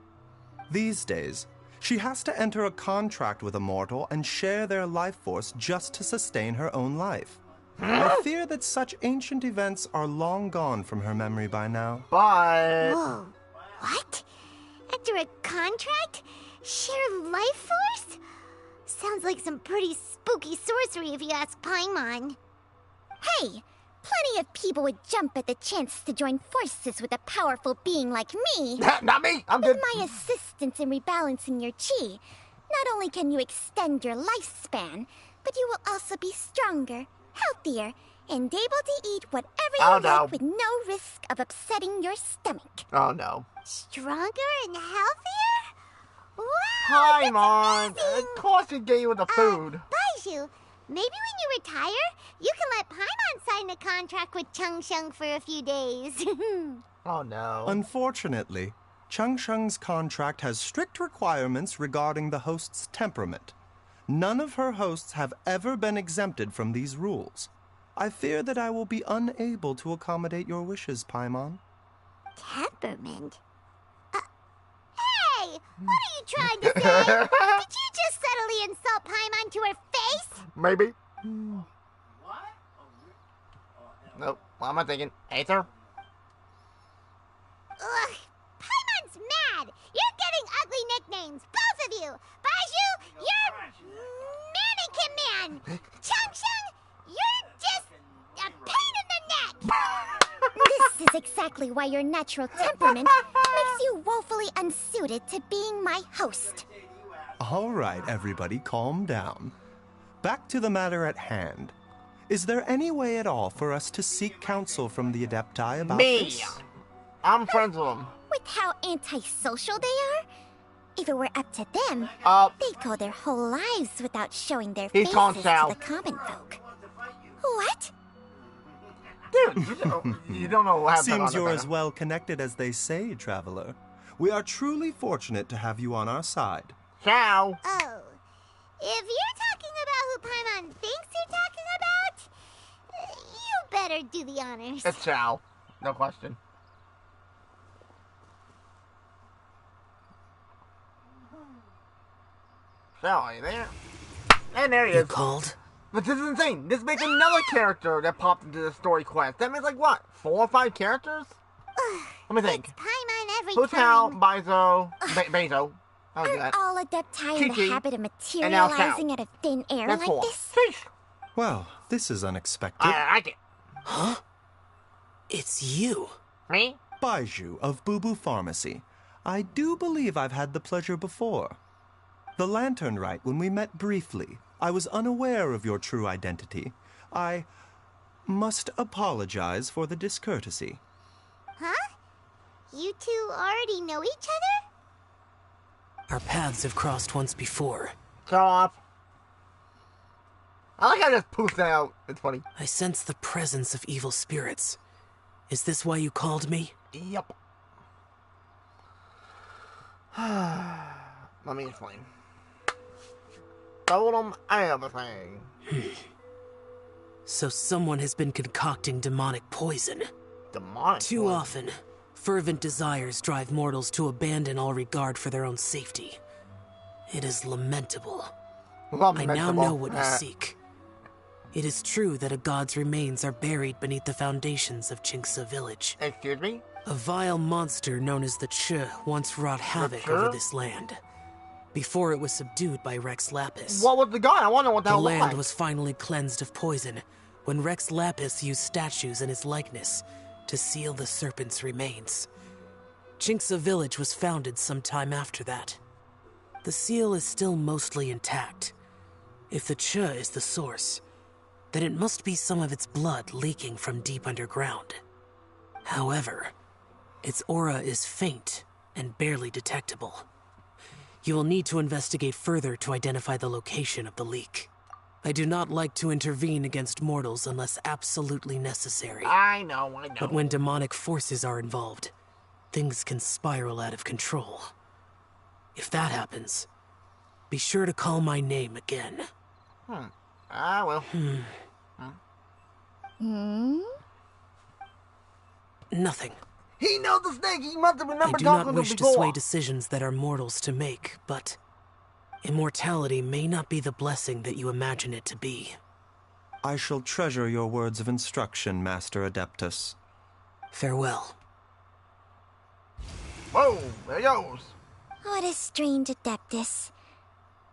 These days, she has to enter a contract with a mortal and share their life force just to sustain her own life. I fear that such ancient events are long gone from her memory by now. But... Whoa. What? Enter a contract? Share life force? Sounds like some pretty spooky sorcery if you ask Paimon. Hey! Plenty of people would jump at the chance to join forces with a powerful being like me. Not me! I'm good. With my assistance in rebalancing your chi, not only can you extend your lifespan, but you will also be stronger, healthier, and able to eat whatever you like with no risk of upsetting your stomach. Oh no. Stronger and healthier? Wow! Paimon! Of course you get you with the food. Baizhu, maybe when you retire, you can let Paimon sign a contract with Changsheng for a few days. Oh no. Unfortunately, Changsheng's contract has strict requirements regarding the host's temperament. None of her hosts have ever been exempted from these rules. I fear that I will be unable to accommodate your wishes, Paimon. Temperament? Hey! What are you trying to say? Did you just subtly insult Paimon to her face? Maybe. Nope. What am I thinking? Aether? Ugh, Paimon's mad! You're getting ugly nicknames, both of you! Baizhu, you're Mannequin Man! Changsheng, you're just a pain in the neck! This is exactly why your natural temperament makes you woefully unsuited to being my host. All right, everybody, calm down. Back to the matter at hand. Is there any way at all for us to seek counsel from the Adepti about this? I'm friends with them. With how antisocial they are? If it were up to them, they'd go their whole lives without showing their faces to the common folk. What? Dude, you don't know what happened. Seems you're as well connected as they say, traveler. We are truly fortunate to have you on our side. Ciao. Oh, if you're talking about who Paimon thinks you're talking about, you better do the honors. It's Ciao. No question. Ciao, are you there? And there he is. You called? But this is insane. This makes another character that popped into the story quest. That makes like what? 4 or 5 characters? Let me think. It's Paimon every Hu Tao, time. Baizo. How do that? All Adepti in the Chi-Chi, habit of and now Tao. materializing out of thin air That's like 4. this? Sheesh. Well, this is unexpected. I like it. Huh? It's you. Me? Baizhu of Boo Pharmacy. I do believe I've had the pleasure before. The Lantern Rite, when we met briefly, I was unaware of your true identity. I must apologize for the discourtesy. Huh? You two already know each other? Our paths have crossed once before. Show off. I like how I just poofed that out. It's funny. I sense the presence of evil spirits. Is this why you called me? Yep. Let me explain. Told him everything. So someone has been concocting demonic poison. Demonic Too poison? often, fervent desires drive mortals to abandon all regard for their own safety. It is lamentable. I now know what you seek. It is true that a god's remains are buried beneath the foundations of Jinxa village. Excuse me? A vile monster known as the Ch once wrought havoc over this land. Before it was subdued by Rex Lapis. What was the god? I want to know what the hell The it land looked like. was finally cleansed of poison when Rex Lapis used statues in his likeness to seal the serpent's remains. Jinxa village was founded some time after that. The seal is still mostly intact. If the Ch is the source, then it must be some of its blood leaking from deep underground. However, its aura is faint and barely detectable. You will need to investigate further to identify the location of the leak. I do not like to intervene against mortals unless absolutely necessary. I know. But when demonic forces are involved, things can spiral out of control. If that happens, be sure to call my name again. I will. Nothing. He knows the snake. He must have I remembered do talking not to wish him to before. sway decisions that are mortals to make, but immortality may not be the blessing that you imagine it to be. I shall treasure your words of instruction, Master Adeptus. Farewell. Whoa, there he goes. What a strange Adeptus.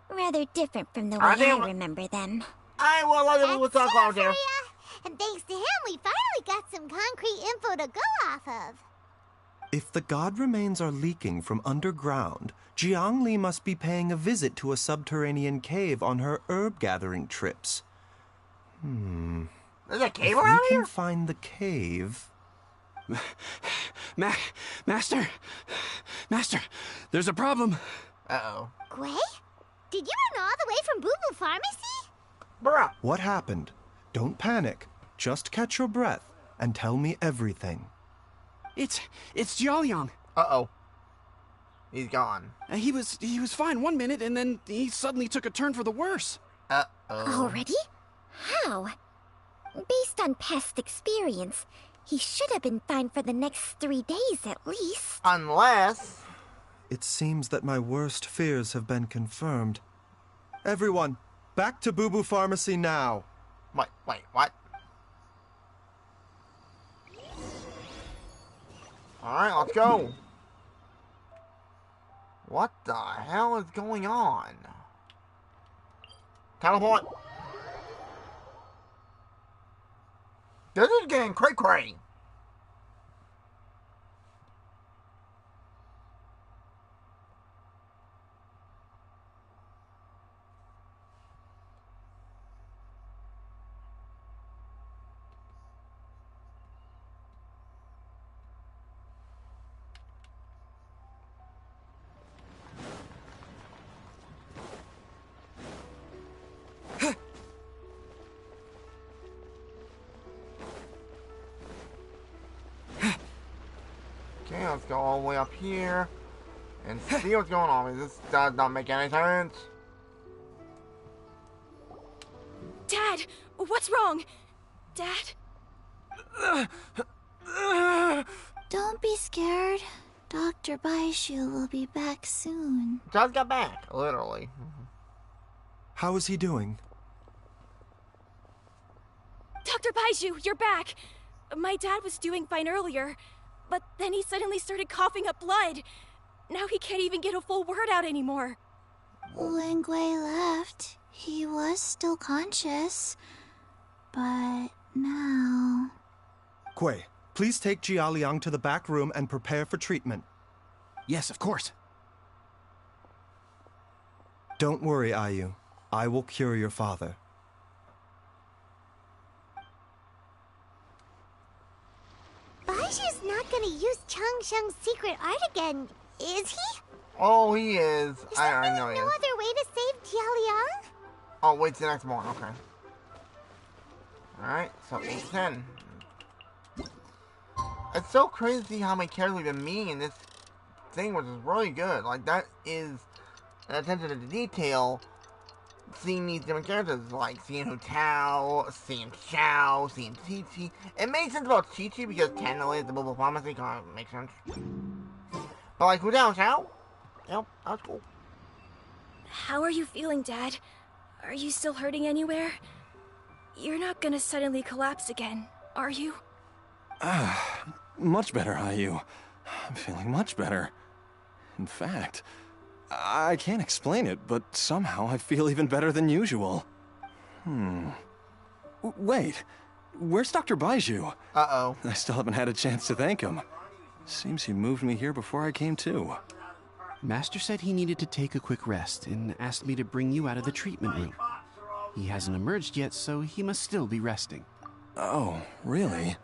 Rather different from the way I I remember them. I will let him with talk on here. And thanks to him, we finally got some concrete info to go off of. If the god remains are leaking from underground, Jiangli must be paying a visit to a subterranean cave on her herb-gathering trips. There's a cave If around we here? can find the cave... Master, there's a problem. Uh-oh. Gwei? Did you run all the way from Boo Boo Pharmacy? Bruh. What happened? Don't panic. Just catch your breath and tell me everything. It's Jiaoliang. Uh-oh. He's gone. He was fine one minute, and then he suddenly took a turn for the worse. Uh-oh. Already? How? Based on past experience, he should have been fine for the next 3 days at least. Unless... It seems that my worst fears have been confirmed. Everyone, back to Boo Boo Pharmacy now. Wait, what? Alright, let's go. What the hell is going on? Teleport. This is getting cray-cray. Okay, let's go all the way up here and see what's going on. This does not make any sense. Dad, what's wrong? Dad? Don't be scared. Dr. Baizhu will be back soon. Just got back, literally. How is he doing? Dr. Baizhu, you're back! My dad was doing fine earlier, but then he suddenly started coughing up blood. Now he can't even get a full word out anymore. When Gwei left, he was still conscious. But now... Gwei, please take Jiaoliang to the back room and prepare for treatment. Yes, of course. Don't worry, Ayu. I will cure your father. Baizhu's not gonna use Changsheng's secret art again, is he? Oh, he is. Is I there know he no is. other way to save Jiaoliang? Oh, wait till the next one. Okay. Alright, so 8 to 10. It's so crazy to see how many characters we've been meeting in this thing, which is really good. Like, that is an attention to detail, seeing these different characters, like seeing Hu Tao, seeing Xiao, seeing Chi-Chi. It makes sense about Chi-Chi because technically it's a mobile pharmacy, kind of makes sense. But like Hu Tao and Xiao, yep, that's cool. How are you feeling, Dad? Are you still hurting anywhere? You're not gonna suddenly collapse again, are you? Much better, IU. I'm feeling much better. In fact, I can't explain it, but somehow I feel even better than usual. Wait, where's Dr. Baizhu? Uh-oh. I still haven't had a chance to thank him. Seems he moved me here before I came to. Master said he needed to take a quick rest and asked me to bring you out of the treatment room. He hasn't emerged yet, so he must still be resting. Oh, really?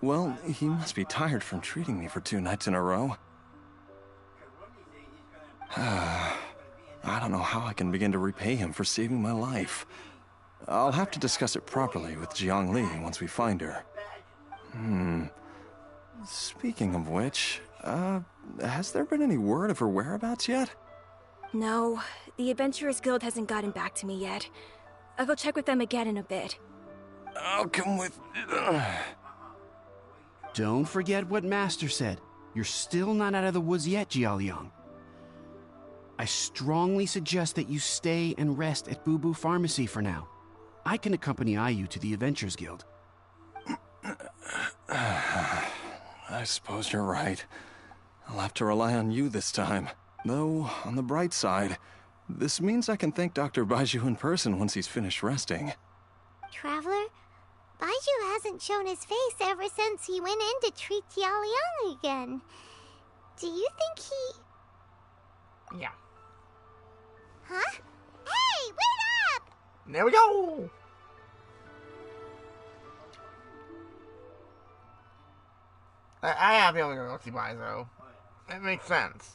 Well, he must be tired from treating me for 2 nights in a row. I don't know how I can begin to repay him for saving my life. I'll have to discuss it properly with Jiang Li once we find her. Speaking of which, has there been any word of her whereabouts yet? No, the Adventurers Guild hasn't gotten back to me yet. I'll go check with them again in a bit. I'll come with... Don't forget what Master said. You're still not out of the woods yet, Jialiang. I strongly suggest that you stay and rest at Boo Boo Pharmacy for now. I can accompany IU to the Adventurers Guild. I suppose you're right. I'll have to rely on you this time. Though, on the bright side, this means I can thank Dr. Baizhu in person once he's finished resting. Traveler, Baizhu hasn't shown his face ever since he went in to treat Jialiang again. Do you think he... Yeah. Huh? Hey, wait up! There we go! I have feeling we're gonna go see Baizo. It makes sense.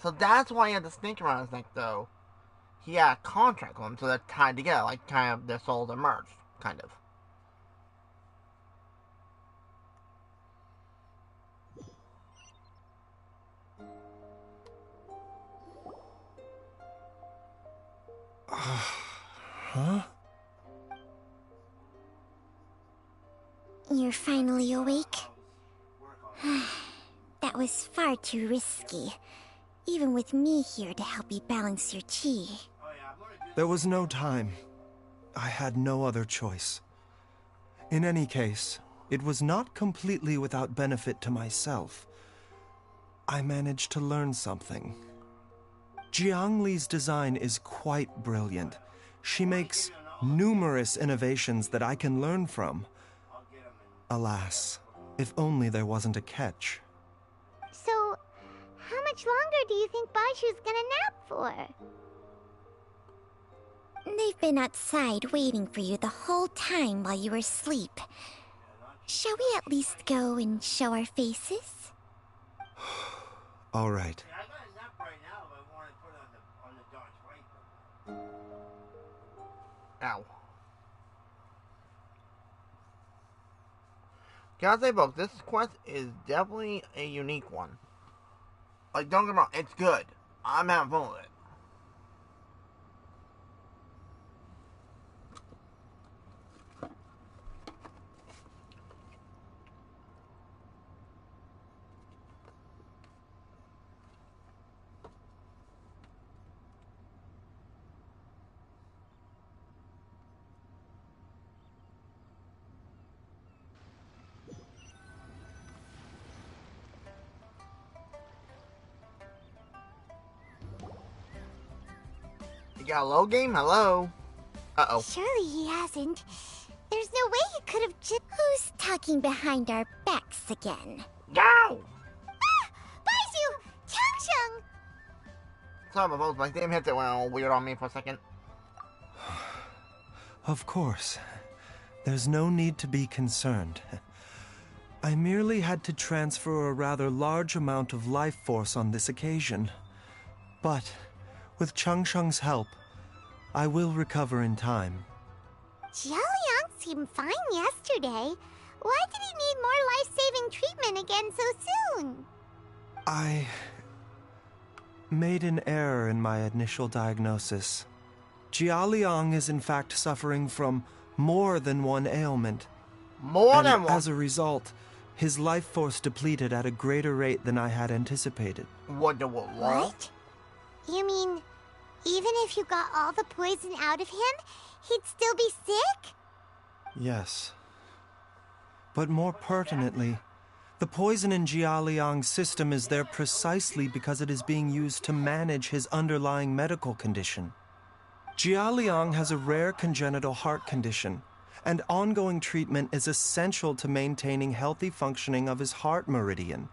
So that's why he had the snake around his neck, though. He had a contract with him, so they're tied together, like kind of their souls are merged, kind of. Huh? You're finally awake? That was far too risky. Even with me here to help you balance your chi. There was no time. I had no other choice. In any case, it was not completely without benefit to myself. I managed to learn something. Jiang Li's design is quite brilliant. She makes numerous innovations that I can learn from. Alas, if only there wasn't a catch. So, how much longer do you think Baizhu's gonna nap for? They've been outside waiting for you the whole time while you were asleep. Shall we at least go and show our faces? All right. Ow. Gotta say, folks, this quest is definitely a unique one. Like, don't get me wrong, it's good. I'm having fun with it. You got a low game? Hello? Uh-oh. Surely he hasn't. There's no way he could have just... Who's talking behind our backs again? Go! Ah! Baizhu! Changsheng! Sorry about both, my damn headset went all weird on me for a second. Of course. There's no need to be concerned. I merely had to transfer a rather large amount of life force on this occasion. But, with Changsheng's help, I will recover in time. Jialiang seemed fine yesterday. Why did he need more life-saving treatment again so soon? I made an error in my initial diagnosis. Jialiang is in fact suffering from more than one ailment. More than one? As a result, his life force depleted at a greater rate than I had anticipated. What? You mean, even if you got all the poison out of him, he'd still be sick? Yes. But more pertinently, the poison in Jialiang's system is there precisely because it is being used to manage his underlying medical condition. Jialiang has a rare congenital heart condition, and ongoing treatment is essential to maintaining healthy functioning of his heart meridian.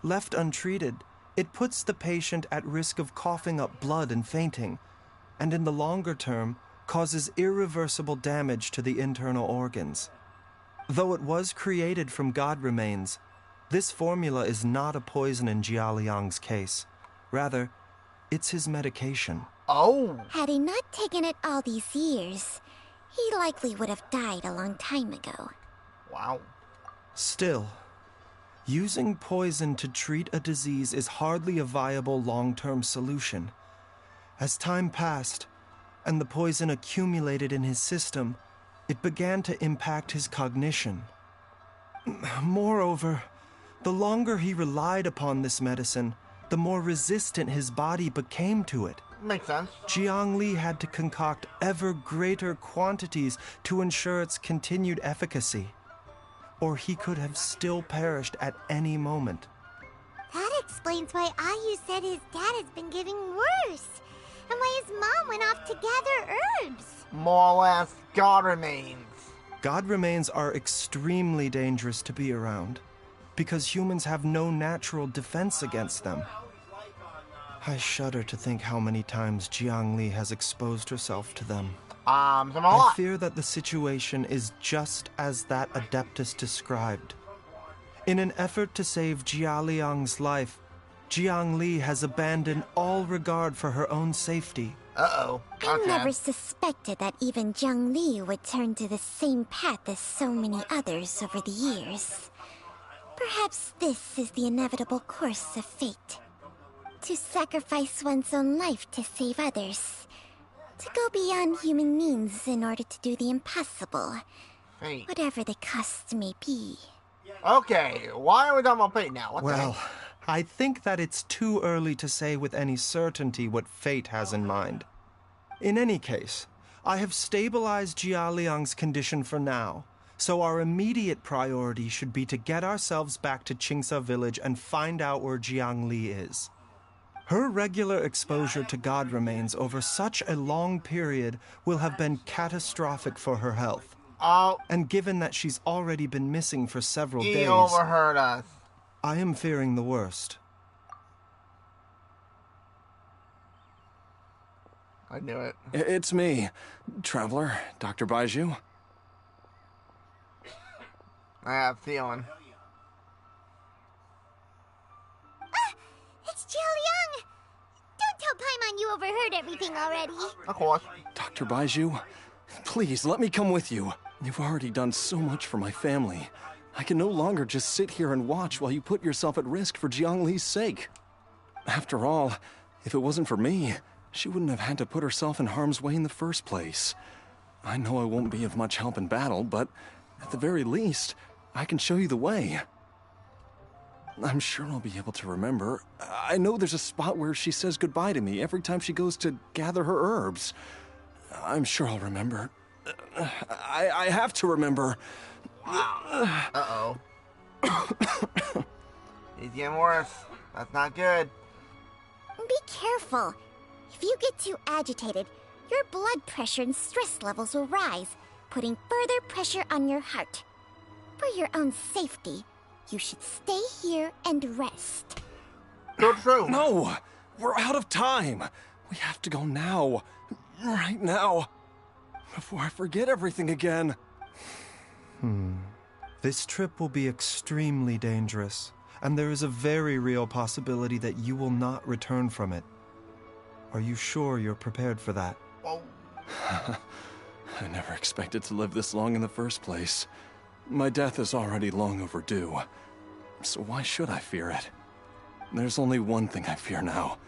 Left untreated, it puts the patient at risk of coughing up blood and fainting, and in the longer term, causes irreversible damage to the internal organs. Though it was created from God remains, this formula is not a poison in Jialiang's case. Rather, it's his medication. Oh! Had he not taken it all these years, he likely would have died a long time ago. Wow. Still, using poison to treat a disease is hardly a viable long-term solution. As time passed, and the poison accumulated in his system, it began to impact his cognition. Moreover, the longer he relied upon this medicine, the more resistant his body became to it. Makes sense. Jiang Li had to concoct ever greater quantities to ensure its continued efficacy, or he could have still perished at any moment. That explains why Ayu said his dad has been getting worse, and why his mom went off to gather herbs. More or less, God remains. God remains are extremely dangerous to be around, because humans have no natural defense against them. I shudder to think how many times Jiang Li has exposed herself to them. I fear that the situation is just as that Adeptus described. In an effort to save Jialiang's life, Jiang Li has abandoned all regard for her own safety. Uh-oh. Okay. I never suspected that even Jiang Li would turn to the same path as so many others over the years. Perhaps this is the inevitable course of fate. To sacrifice one's own life to save others. To go beyond human means in order to do the impossible. Fate. Whatever the cost may be. Okay, why are we talking about fate now? Well, I think that it's too early to say with any certainty what fate has in mind. In any case, I have stabilized Jialiang's condition for now, so our immediate priority should be to get ourselves back to Qingsa village and find out where Jiang Li is. Her regular exposure to God remains over such a long period will have been catastrophic for her health. Oh. And given that she's already been missing for several days, He overheard us. I am fearing the worst. I knew it. It's me, Traveler, Dr. Baizhu. I have a feeling. It's Jialiang! Don't tell Paimon you overheard everything already. Of course. Dr. Baizhu, please let me come with you. You've already done so much for my family. I can no longer just sit here and watch while you put yourself at risk for Jiang Li's sake. After all, if it wasn't for me, she wouldn't have had to put herself in harm's way in the first place. I know I won't be of much help in battle, but at the very least, I can show you the way. I'm sure I'll be able to remember. I know there's a spot where she says goodbye to me every time she goes to gather her herbs. I'm sure I'll remember. I have to remember. Uh-oh. He's getting worse. That's not good. Be careful. If you get too agitated, your blood pressure and stress levels will rise, putting further pressure on your heart. For your own safety, you should stay here and rest. So true. No! We're out of time! We have to go now. Right now. Before I forget everything again. This trip will be extremely dangerous, and there is a very real possibility that you will not return from it. Are you sure you're prepared for that? Oh. I never expected to live this long in the first place. My death is already long overdue. So why should I fear it? There's only one thing I fear now.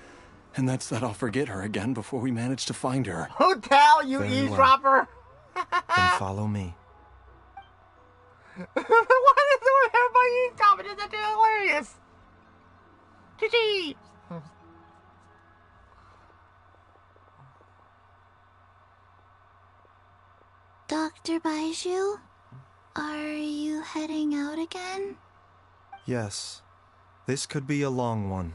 And that's that I'll forget her again before we manage to find her. Who tell you, Very eavesdropper? Then follow me. What is it with everybody eavesdropping? Is that hilarious? Gee. Dr. Baizhu, are you heading out again? Yes. This could be a long one.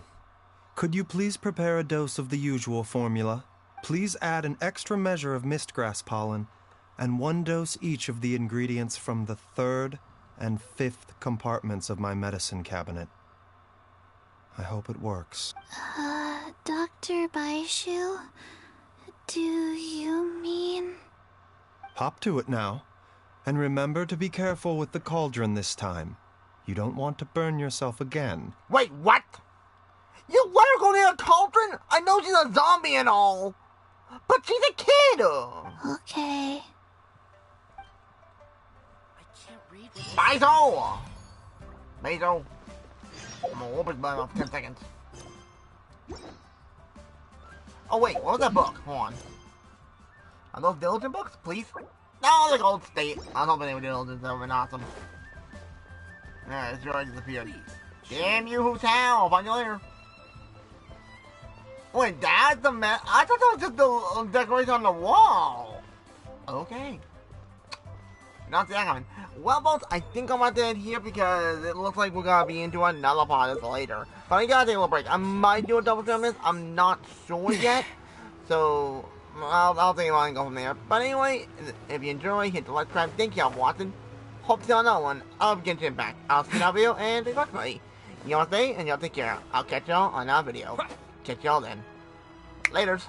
Could you please prepare a dose of the usual formula? Please add an extra measure of mistgrass pollen, and 1 dose each of the ingredients from the 3rd and 5th compartments of my medicine cabinet. I hope it works. Dr. Baizhu, do you mean... Hop to it now. And remember to be careful with the cauldron this time. You don't want to burn yourself again. Wait, what? You let her go near a cauldron? I know she's a zombie and all, but she's a kid. Okay. BAIZHU! BAIZHU. I'm gonna whoop his butt off 10 seconds. Oh wait, what was that book? Hold on. Are those diligent books, please? No, the Gold State. I was hoping they were diligent. That would have been awesome. Yeah, it's already disappeared. Damn you, Who's How? I'll find you later. Wait, that's the mess? I thought that was just the decoration on the wall. Okay. Not see that coming. Well, folks, I think I'm about to end here because it looks like we're gonna be into another part of this later. But I gotta take a little break. I might do a double film this. I'm not sure yet. So I'll think about it and go from there. But anyway, if you enjoy, hit the like, subscribe. Thank y'all for watching. Hope to see you on another one of Genshin back. I'll see y'all video and thanks for watching. Y'all stay and y'all take care. I'll catch y'all on our video. Catch y'all then. Laters.